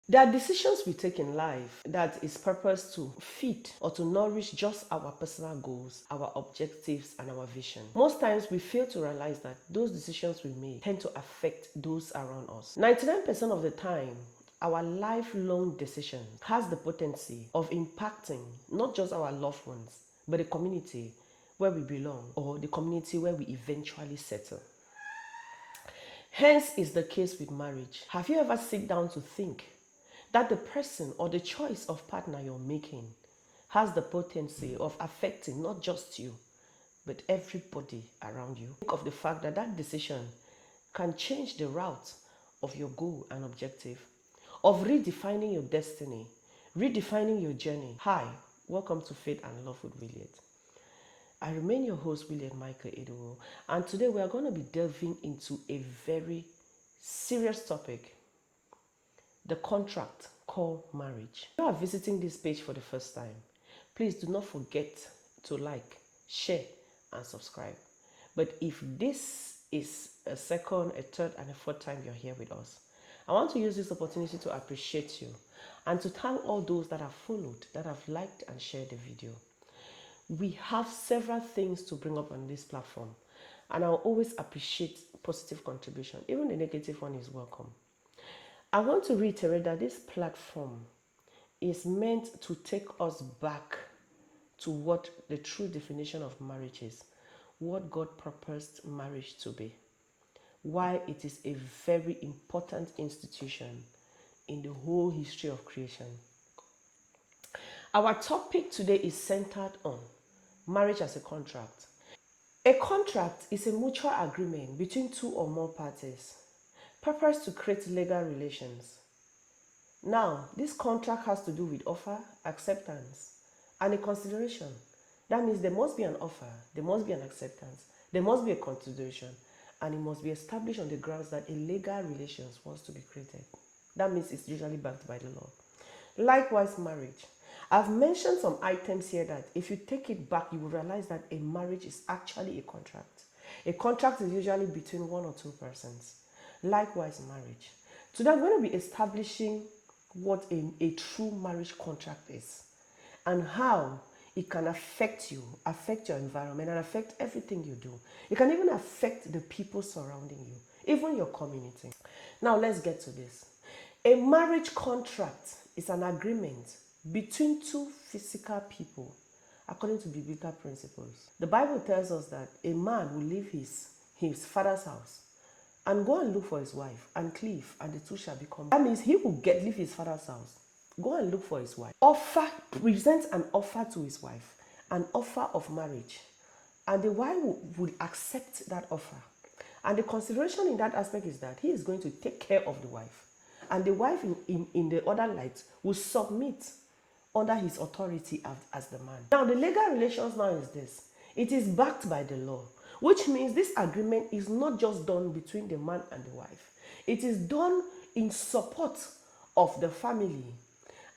There are decisions we take in life that is purposed to feed or to nourish just our personal goals, our objectives, and our vision. Most times we fail to realize that those decisions we make tend to affect those around us. 99% of the time, our lifelong decision has the potency of impacting not just our loved ones, but the community where we belong or the community where we eventually settle. Hence is the case with marriage. Have you ever sit down to think that the person or the choice of partner you're making has the potency of affecting not just you, but everybody around you? Think of the fact that that decision can change the route of your goal and objective, of redefining your destiny, redefining your journey. Hi, welcome to Faith and Love with William. I remain your host, William Michael Edowo, and today we are going to be delving into a very serious topic, the contract called marriage. If you are visiting this page for the first time, please do not forget to like, share, and subscribe. But if this is a second, a third, and a fourth time you're here with us, I want to use this opportunity to appreciate you and to thank all those that have followed, that have liked and shared the video. We have several things to bring up on this platform, and I'll always appreciate positive contribution. Even the negative one is welcome. I want to reiterate that this platform is meant to take us back to what the true definition of marriage is, what God purposed marriage to be, why it is a very important institution in the whole history of creation. Our topic today is centered on marriage as a contract. A contract is a mutual agreement between two or more parties, purposed to create legal relations. Now, this contract has to do with offer, acceptance, and a consideration. That means there must be an offer, there must be an acceptance, there must be a consideration, and it must be established on the grounds that a legal relations wants to be created. That means it's usually backed by the law. Likewise, marriage. I've mentioned some items here that if you take it back, you will realize that a marriage is actually a contract. A contract is usually between one or two persons. Likewise, marriage. Today, I'm going to be establishing what a true marriage contract is and how it can affect you, affect your environment, and affect everything you do. It can even affect the people surrounding you, even your community. Now, let's get to this. A marriage contract is an agreement between two physical people according to biblical principles. The Bible tells us that a man will leave his father's house and go and look for his wife and cleave, and the two shall become. That means he will leave his father's house, go and look for his wife. Present an offer to his wife, an offer of marriage, and the wife would accept that offer. And the consideration in that aspect is that he is going to take care of the wife, and the wife in the other light will submit under his authority as the man. Now, the legal relations now is this. It is backed by the law, which means this agreement is not just done between the man and the wife. It is done in support of the family.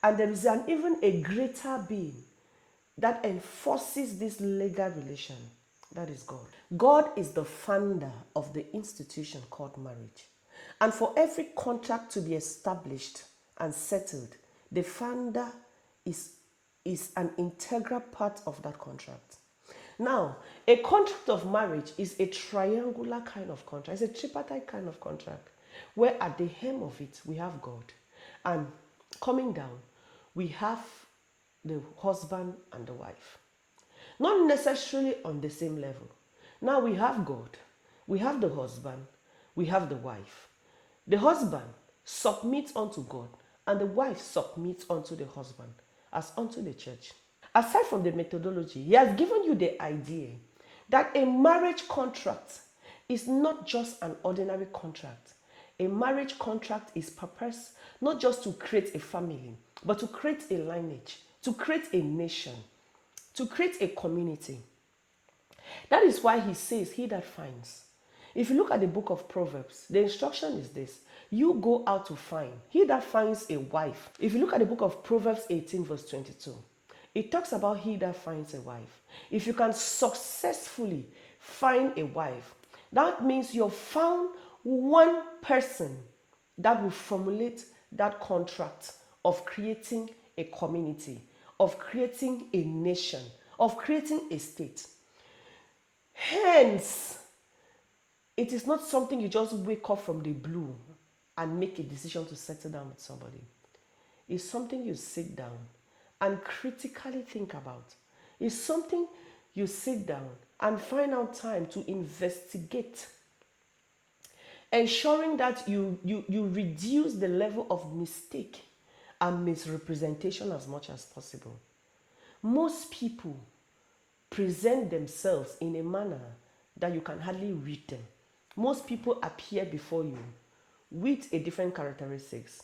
And there is even a greater being that enforces this legal relation. That is God. God is the founder of the institution called marriage. And for every contract to be established and settled, the founder is an integral part of that contract. Now, a contract of marriage is a triangular kind of contract. It's a tripartite kind of contract where at the hem of it, we have God. And coming down, we have the husband and the wife. Not necessarily on the same level. Now we have God, we have the husband, we have the wife. The husband submits unto God, and the wife submits unto the husband as unto the church. Aside from the methodology, he has given you the idea that a marriage contract is not just an ordinary contract. A marriage contract is purpose not just to create a family, but to create a lineage, to create a nation, to create a community. That is why he says, he that finds. If you look at the book of Proverbs, the instruction is this: you go out to find. He that finds a wife. If you look at the book of Proverbs 18 verse 22, it talks about he that finds a wife. If you can successfully find a wife, that means you've found one person that will formulate that contract of creating a community, of creating a nation, of creating a state. Hence, it is not something you just wake up from the blue and make a decision to settle down with somebody. It's something you sit down and critically think about. It's something you sit down and find out time to investigate, ensuring that you reduce the level of mistake and misrepresentation as much as possible. Most people present themselves in a manner that you can hardly read them. Most people appear before you with a different characteristics.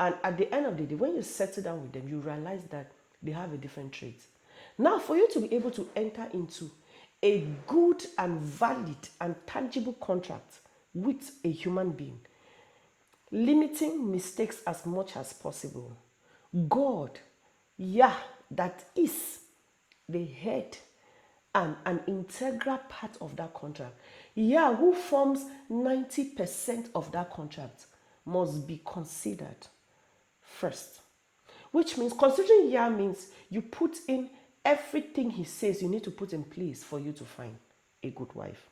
And at the end of the day, when you settle down with them, you realize that they have a different trait. Now, for you to be able to enter into a good and valid and tangible contract with a human being, limiting mistakes as much as possible, God, that is the head and an integral part of that contract. Who forms 90% of that contract must be considered first. Which means considering means you put in everything he says you need to put in place for you to find a good wife.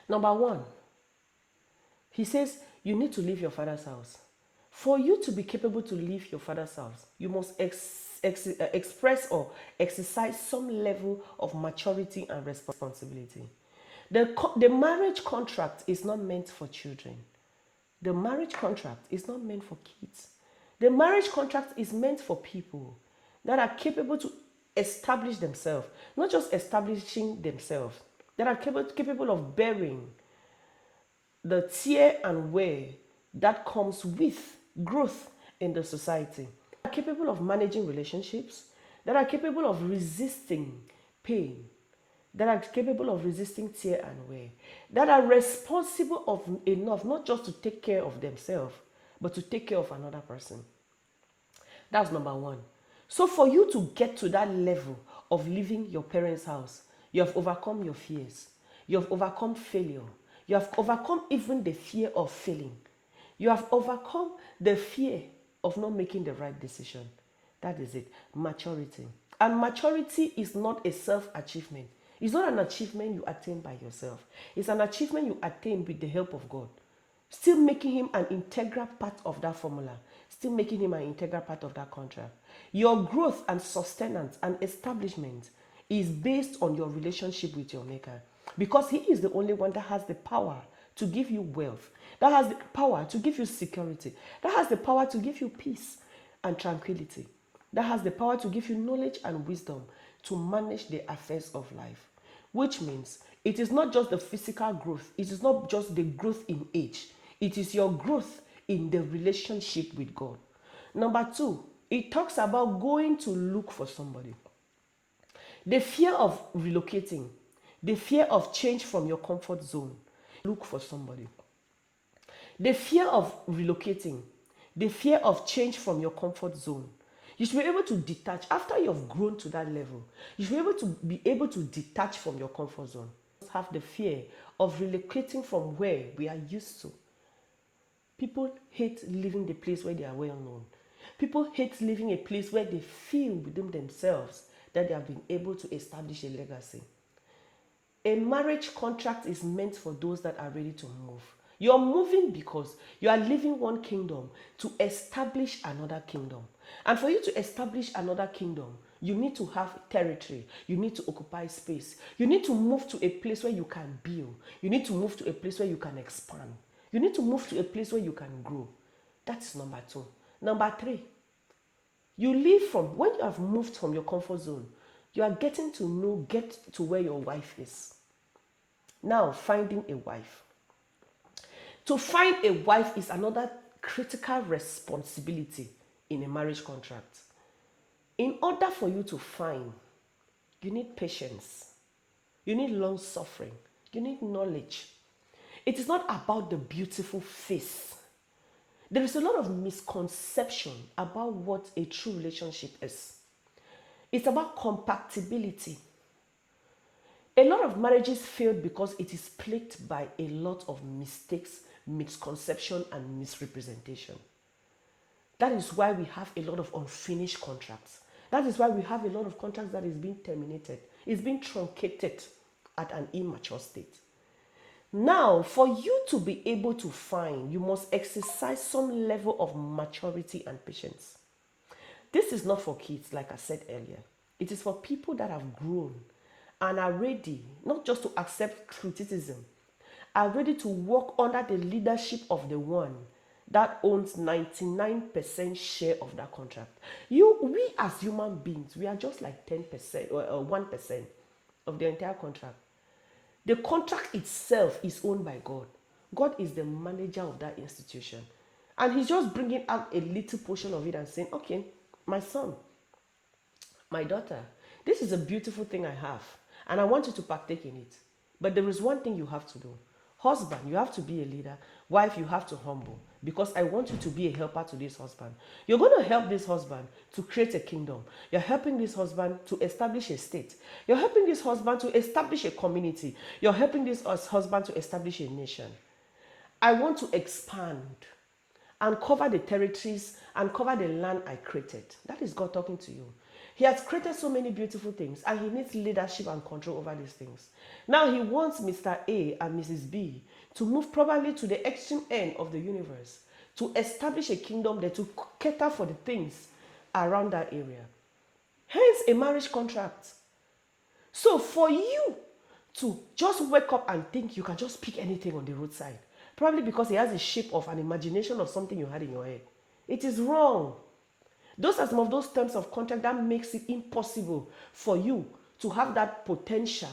Number one, he says you need to leave your father's house. For you to be capable to leave your father's house, you must express or exercise some level of maturity and responsibility. The marriage contract is not meant for children. The marriage contract is not meant for kids. The marriage contract is meant for people that are capable to establish themselves, not just establishing themselves, that are capable of bearing the tear and wear that comes with growth in the society, that are capable of managing relationships, that are capable of resisting pain, that are capable of resisting tear and wear, that are responsible of enough not just to take care of themselves, but to take care of another person. That's number one. So for you to get to that level of leaving your parents' house, you have overcome your fears. You have overcome failure. You have overcome even the fear of failing. You have overcome the fear of not making the right decision. That is it. Maturity. And maturity is not a self-achievement. It's not an achievement you attain by yourself. It's an achievement you attain with the help of God. Still making him an integral part of that formula. Still making him an integral part of that contract. Your growth and sustenance and establishment is based on your relationship with your maker. Because he is the only one that has the power to give you wealth. That has the power to give you security. That has the power to give you peace and tranquility. That has the power to give you knowledge and wisdom to manage the affairs of life. Which means it is not just the physical growth. It is not just the growth in age. It is your growth in the relationship with God. Number two, it talks about going to look for somebody. The fear of relocating, the fear of change from your comfort zone. Look for somebody. The fear of relocating, the fear of change from your comfort zone. You should be able to detach. After you have grown to that level, you should be able to detach from your comfort zone. Have the fear of relocating from where we are used to. People hate leaving the place where they are well known. People hate leaving a place where they feel within themselves that they have been able to establish a legacy. A marriage contract is meant for those that are ready to move. You're moving because you are leaving one kingdom to establish another kingdom. And for you to establish another kingdom, you need to have territory. You need to occupy space. You need to move to a place where you can build. You need to move to a place where you can expand. You need to move to a place where you can grow. That's number two. Number three, you leave from, when you have moved from your comfort zone, you are get to where your wife is. Now, finding a wife. To find a wife is another critical responsibility in a marriage contract. In order for you to find, you need patience. You need long suffering. You need knowledge. It is not about the beautiful face. There is a lot of misconception about what a true relationship is. It's about compatibility. A lot of marriages fail because it is plagued by a lot of mistakes, misconception, and misrepresentation. That is why we have a lot of unfinished contracts. That is why we have a lot of contracts that is being terminated. It's being truncated at an immature state. Now, for you to be able to find, you must exercise some level of maturity and patience. This is not for kids, like I said earlier. It is for people that have grown and are ready, not just to accept criticism, are ready to work under the leadership of the one that owns 99% share of that contract. We as human beings, we are just like 10% or 1% of the entire contract. The contract itself is owned by God. God is the manager of that institution. And he's just bringing out a little portion of it and saying, okay, my son, my daughter, this is a beautiful thing I have, and I want you to partake in it. But there is one thing you have to do. Husband, you have to be a leader. Wife, you have to humble, because I want you to be a helper to this husband. You're going to help this husband to create a kingdom. You're helping this husband to establish a state. You're helping this husband to establish a community. You're helping this husband to establish a nation. I want to expand and cover the territories and cover the land I created. That is God talking to you. He has created so many beautiful things, and he needs leadership and control over these things. Now he wants Mr. A and Mrs. B to move probably to the extreme end of the universe, to establish a kingdom there, to cater for the things around that area. Hence a marriage contract. So for you to just wake up and think you can just pick anything on the roadside, probably because it has a shape of an imagination of something you had in your head, it is wrong. Those are some of those terms of contract that makes it impossible for you to have that potential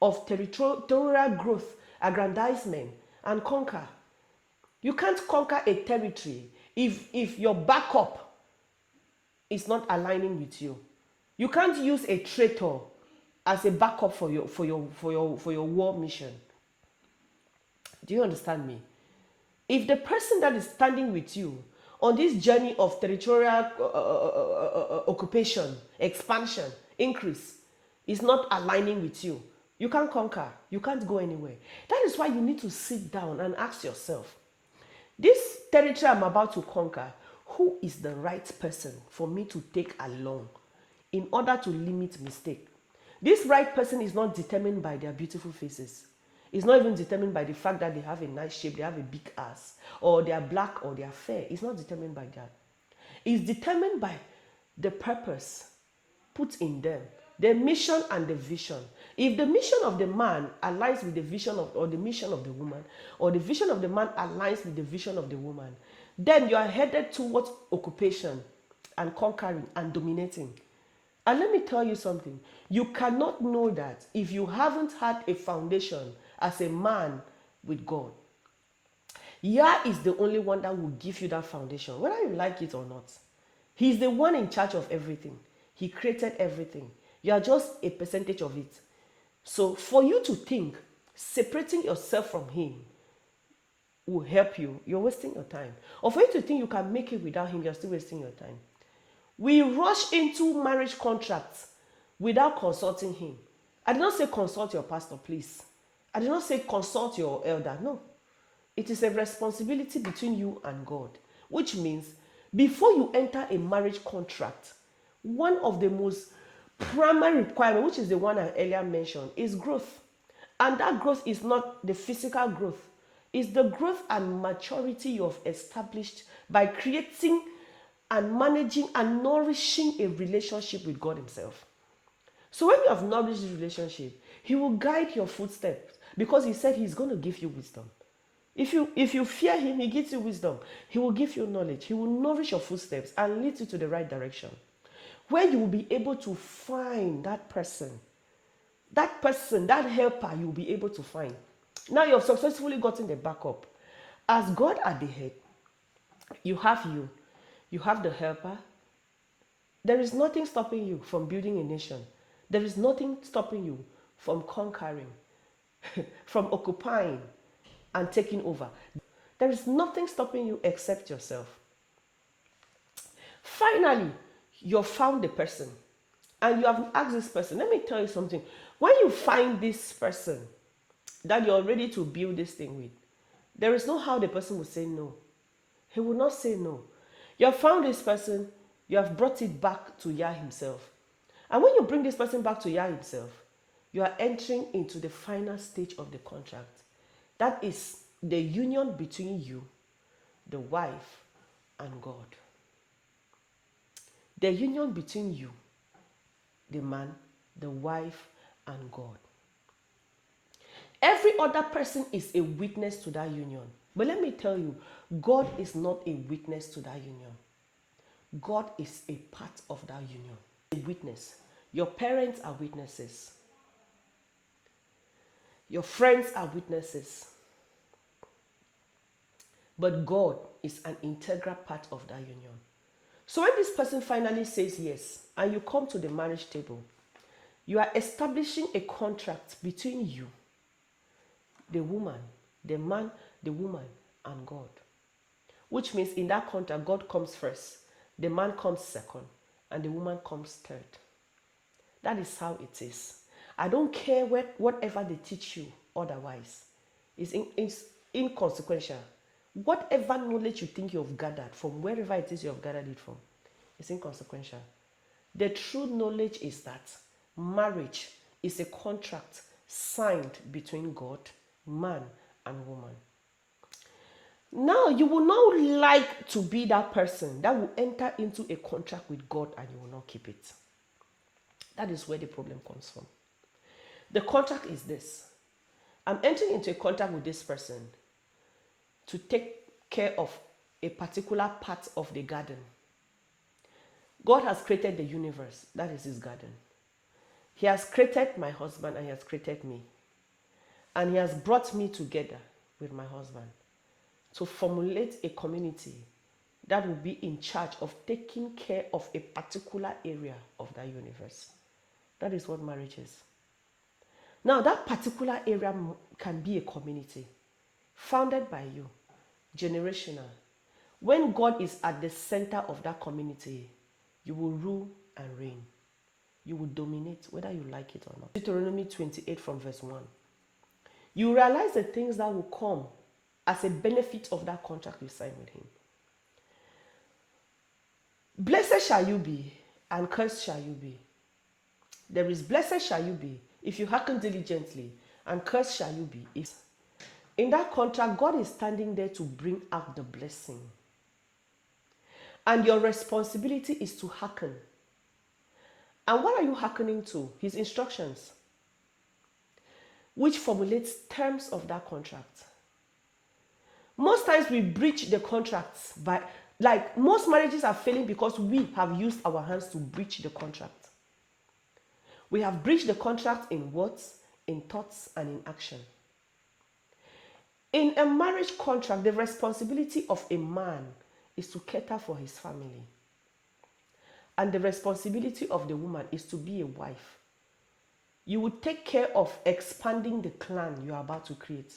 of territorial growth, aggrandizement, and conquer. You can't conquer a territory if your backup is not aligning with you. You can't use a traitor as a backup for your war mission. Do you understand me? If the person that is standing with you on this journey of territorial occupation, expansion, increase, is not aligning with you, you can't conquer. You can't go anywhere. That is why you need to sit down and ask yourself, this territory I'm about to conquer, who is the right person for me to take along in order to limit mistake? This right person is not determined by their beautiful faces. It's not even determined by the fact that they have a nice shape, they have a big ass, or they are black or they are fair. It's not determined by that. It's determined by the purpose put in them, the mission and the vision. If the mission of the man aligns with the vision of, or the mission of the woman, or the vision of the man aligns with the vision of the woman, then you are headed towards occupation and conquering and dominating. And let me tell you something. You cannot know that if you haven't had a foundation as a man with God. Yah is the only one that will give you that foundation, whether you like it or not. He's the one in charge of everything. He created everything. You are just a percentage of it. So for you to think separating yourself from him will help you, you're wasting your time. Or for you to think you can make it without him, you're still wasting your time. We rush into marriage contracts without consulting him. I did not say consult your pastor, please. I did not say consult your elder. No. It is a responsibility between you and God, which means before you enter a marriage contract, one of the most primary requirements, which is the one I earlier mentioned, is growth. And that growth is not the physical growth. It's the growth and maturity you have established by creating and managing and nourishing a relationship with God himself. So when you have nourished this relationship, he will guide your footsteps, because he said he's going to give you wisdom. If you fear him, he gives you wisdom. He will give you knowledge. He will nourish your footsteps and lead you to the right direction, where you will be able to find that person, that helper you will be able to find. Now you have successfully gotten the backup. As God at the head, you have the helper. There is nothing stopping you from building a nation. There is nothing stopping you from conquering, from occupying and taking over. There is nothing stopping you except yourself. Finally, you found the person and you have asked this person. Let me tell you something. When you find this person that you're ready to build this thing with, there is no how the person will say no. He will not say no. You have found this person, you have brought it back to Yah himself. And when you bring this person back to Yah himself, you are entering into the final stage of the contract. That is the union between you, the wife, and God. The union between you, the man, the wife, and God. Every other person is a witness to that union. But let me tell you, God is not a witness to that union. God is a part of that union. A witness. Your parents are witnesses. Your friends are witnesses. But God is an integral part of that union. So when this person finally says yes, and you come to the marriage table, you are establishing a contract between you, the woman, the man, the woman, and God. Which means in that contract, God comes first, the man comes second, and the woman comes third. That is how it is. I don't care whatever they teach you otherwise. It's inconsequential. Whatever knowledge you think you have gathered from wherever it is you have gathered it from, it's inconsequential. The true knowledge is that marriage is a contract signed between God, man, and woman. Now, you will not like to be that person that will enter into a contract with God and you will not keep it. That is where the problem comes from. The contract is this. I'm entering into a contract with this person to take care of a particular part of the garden. God has created the universe. That is his garden. He has created my husband and he has created me. And he has brought me together with my husband to formulate a community that will be in charge of taking care of a particular area of that universe. That is what marriage is. Now, that particular area can be a community founded by you, generational. When God is at the center of that community, you will rule and reign. You will dominate, whether you like it or not. Deuteronomy 28 from verse 1. You realize the things that will come as a benefit of that contract you signed with him. Blessed shall you be, and cursed shall you be. There is blessed shall you be if you hearken diligently, and cursed shall you be. In that contract, God is standing there to bring out the blessing. And your responsibility is to hearken. And what are you hearkening to? His instructions, which formulates terms of that contract. Most times we breach the contracts most marriages are failing because we have used our hands to breach the contract. We have breached the contract in words, in thoughts, and in action. In a marriage contract, the responsibility of a man is to cater for his family. And the responsibility of the woman is to be a wife. You will take care of expanding the clan you are about to create.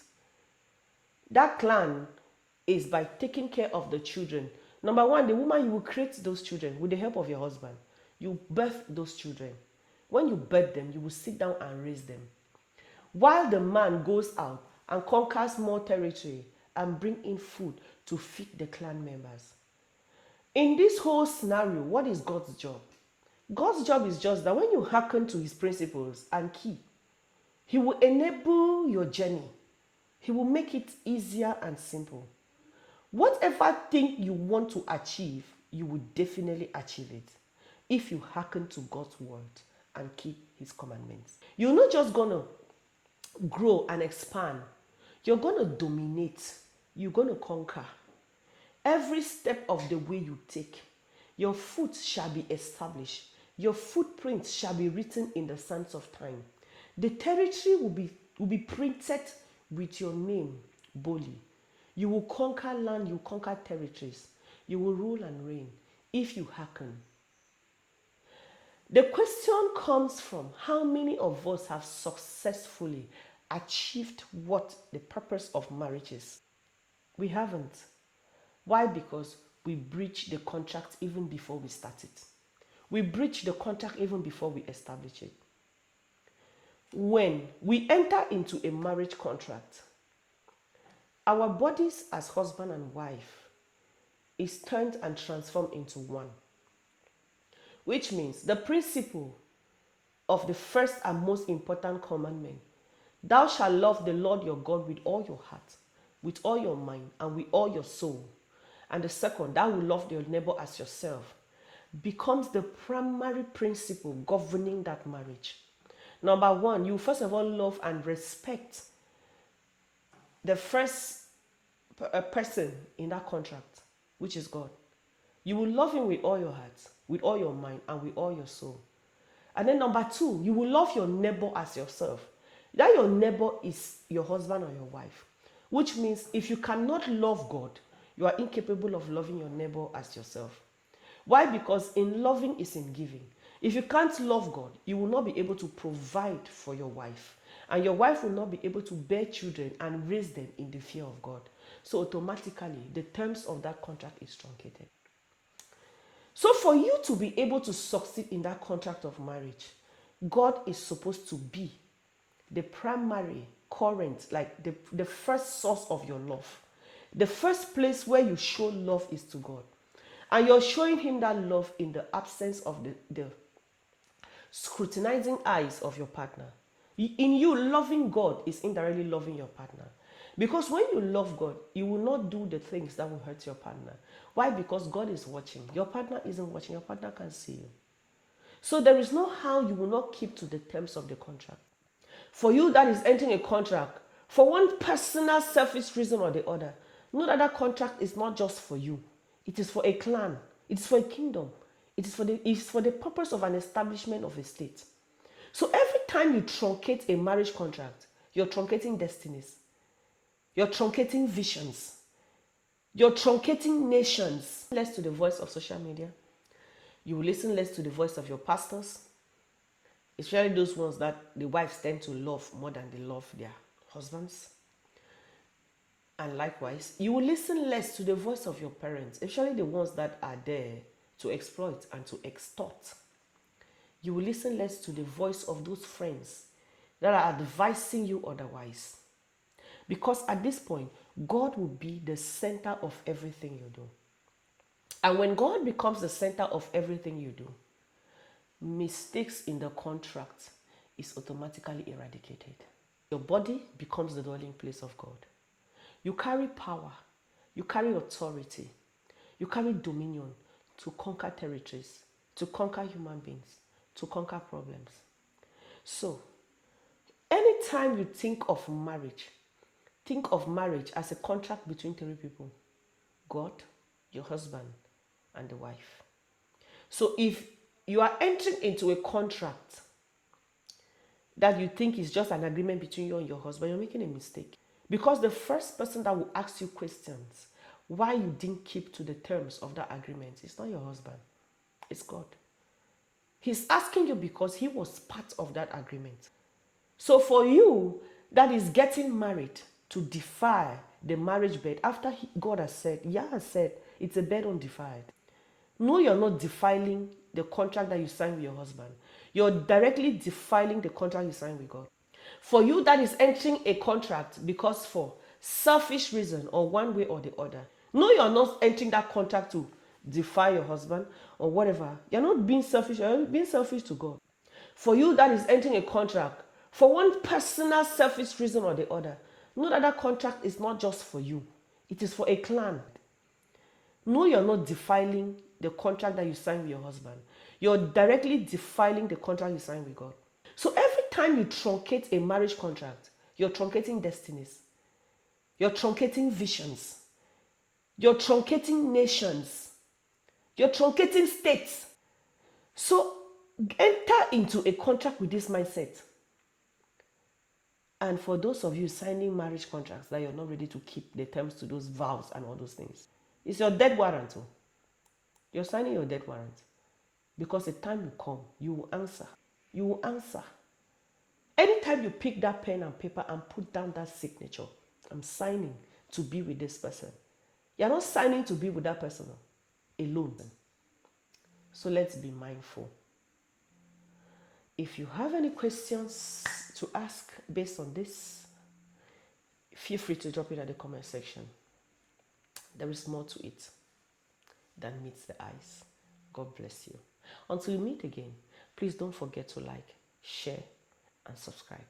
That clan is by taking care of the children. Number one, the woman, you will create those children with the help of your husband. You birth those children. When you birth them, you will sit down and raise them. While the man goes out and conquers more territory and bring in food to feed the clan members. In this whole scenario, what is God's job? God's job is just that when you hearken to his principles and key, he will enable your journey. He will make it easier and simple. Whatever thing you want to achieve, you will definitely achieve it if you hearken to God's word and keep his commandments. You're not just going to grow and expand. You're going to dominate. You're going to conquer. Every step of the way you take, your foot shall be established. Your footprints shall be written in the sands of time. The territory will be printed with your name boldly. You will conquer land, you will conquer territories. You will rule and reign if you hearken. The question comes from how many of us have successfully achieved what the purpose of marriage is? We haven't. Why? Because we breached the contract even before we start it. We breach the contract even before we establish it. When we enter into a marriage contract, our bodies as husband and wife is turned and transformed into one. Which means the principle of the first and most important commandment, thou shalt love the Lord your God with all your heart, with all your mind, and with all your soul. And the second, thou will love your neighbor as yourself, becomes the primary principle governing that marriage. Number one, you first of all love and respect the first person in that contract, which is God. You will love him with all your heart, with all your mind, and with all your soul. And then number two, you will love your neighbor as yourself. That your neighbor is your husband or your wife. Which means if you cannot love God, you are incapable of loving your neighbor as yourself. Why? Because in loving is in giving. If you can't love God, you will not be able to provide for your wife. And your wife will not be able to bear children and raise them in the fear of God. So automatically, the terms of that contract is truncated. So for you to be able to succeed in that contract of marriage, God is supposed to be the primary current, like the first source of your love. The first place where you show love is to God. And you're showing him that love in the absence of the scrutinizing eyes of your partner. In you, loving God is indirectly loving your partner. Because when you love God, you will not do the things that will hurt your partner. Why? Because God is watching. Your partner isn't watching. Your partner can't see you. So there is no how you will not keep to the terms of the contract. For you that is entering a contract, for one personal selfish reason or the other, know that that contract is not just for you. It is for a clan. It is for a kingdom. It is for the purpose of an establishment of a state. So every time you truncate a marriage contract, you're truncating destinies. You're truncating visions. You're truncating nations. Less to the voice of social media. You will listen less to the voice of your pastors. Especially those ones that the wives tend to love more than they love their husbands. And likewise, you will listen less to the voice of your parents, especially the ones that are there to exploit and to extort. You will listen less to the voice of those friends that are advising you otherwise. Because at this point, God will be the center of everything you do. And when God becomes the center of everything you do, mistakes in the contract is automatically eradicated. Your body becomes the dwelling place of God. You carry power, you carry authority, you carry dominion to conquer territories, to conquer human beings, to conquer problems. So, anytime you think of marriage as a contract between three people: God, your husband, and the wife. So if you are entering into a contract that you think is just an agreement between you and your husband, you're making a mistake. Because the first person that will ask you questions why you didn't keep to the terms of that agreement is not your husband, it's God. He's asking you because he was part of that agreement. So for you that is getting married to defy the marriage bed after God has said, it's a bed undefiled. No, you're not defiling the contract that you signed with your husband. You're directly defiling the contract you signed with God. For you that is entering a contract because for selfish reason or one way or the other, no, you're not entering that contract to defy your husband or whatever. You're not being selfish, you're being selfish to God. For you that is entering a contract for one personal selfish reason or the other, know that that contract is not just for you. It is for a clan. No, you're not defiling the contract that you signed with your husband. You're directly defiling the contract you signed with God. So every time you truncate a marriage contract, you're truncating destinies. You're truncating visions. You're truncating nations. You're truncating states. So enter into a contract with this mindset. And for those of you signing marriage contracts that you're not ready to keep the terms to those vows and all those things, it's your death warrant. You're signing your death warrant. Because the time will come, you will answer. You will answer. Anytime you pick that pen and paper and put down that signature, I'm signing to be with this person. You're not signing to be with that person alone. So let's be mindful. If you have any questions to ask based on this, feel free to drop it at the comment section. There is more to it. than meets the eyes. God bless you. Until we meet again, please don't forget to like, share, and subscribe.